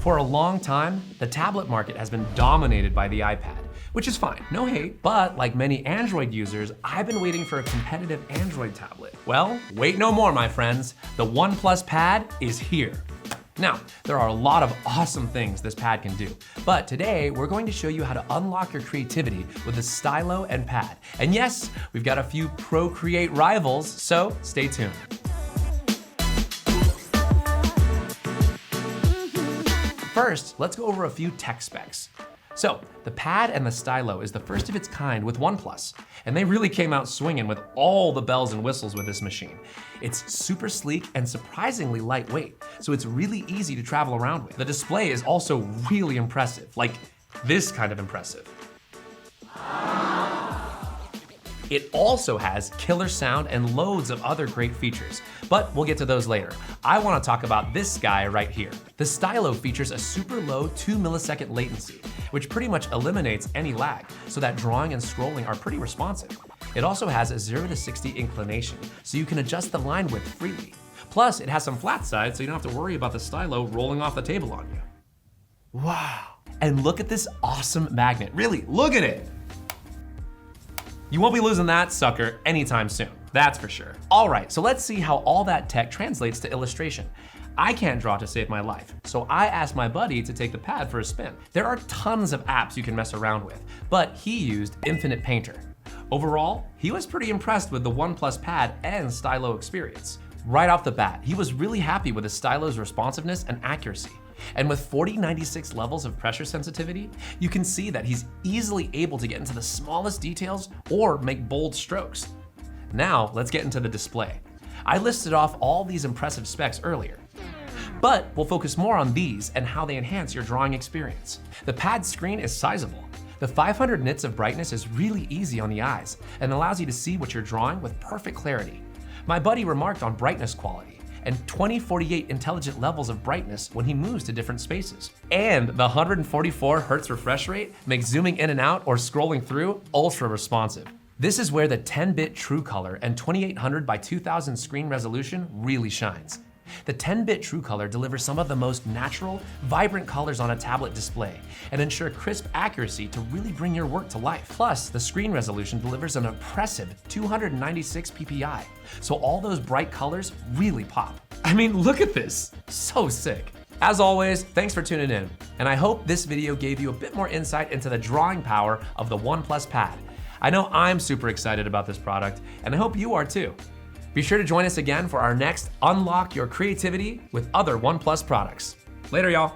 For a long time, the tablet market has been dominated by the iPad, which is fine, no hate, but like many Android users, I've been waiting for a competitive Android tablet. Well, wait no more, my friends. The OnePlus Pad is here. Now, there are a lot of awesome things this pad can do, but today we're going to show you how to unlock your creativity with the Stylo and Pad. And yes, we've got a few Procreate rivals, so stay tuned. First, let's go over a few tech specs. So, the Pad and the Stylo is the first of its kind with OnePlus, and they really came out swinging with all the bells and whistles with this machine. It's super sleek and surprisingly lightweight, so it's really easy to travel around with. The display is also really impressive, like this kind of impressive. It also has killer sound and loads of other great features, but we'll get to those later. I want to talk about this guy right here. The Stylo features a super low 2 millisecond latency, which pretty much eliminates any lag, so that drawing and scrolling are pretty responsive. It also has a 0 to 60 inclination, so you can adjust the line width freely. Plus, it has some flat sides, so you don't have to worry about the Stylo rolling off the table on you. Wow. And look at this awesome magnet. Really, look at it. You won't be losing that sucker anytime soon, that's for sure. All right, so let's see how all that tech translates to illustration. I can't draw to save my life, so I asked my buddy to take the pad for a spin. There are tons of apps you can mess around with, but he used Infinite Painter. Overall, he was pretty impressed with the OnePlus Pad and Stylo experience. Right off the bat, he was really happy with the Stylo's responsiveness and accuracy. And with 4096 levels of pressure sensitivity, you can see that he's easily able to get into the smallest details or make bold strokes. Now, let's get into the display. I listed off all these impressive specs earlier, but we'll focus more on these and how they enhance your drawing experience. The pad screen is sizable. The 500 nits of brightness is really easy on the eyes and allows you to see what you're drawing with perfect clarity. My buddy remarked on brightness quality and 2048 intelligent levels of brightness when he moves to different spaces. And the 144 Hz refresh rate makes zooming in and out or scrolling through ultra responsive. This is where the 10-bit true color and 2800 by 2000 screen resolution really shines. The 10-bit true color delivers some of the most natural, vibrant colors on a tablet display and ensure crisp accuracy to really bring your work to life. Plus, the screen resolution delivers an impressive 296 ppi, so all those bright colors really pop. I mean, look at this, so sick. As always, thanks for tuning in, and I hope this video gave you a bit more insight into the drawing power of the OnePlus Pad. I know I'm super excited about this product, and I hope you are too. Be sure to join us again for our next Unlock Your Creativity with other OnePlus products. Later, y'all.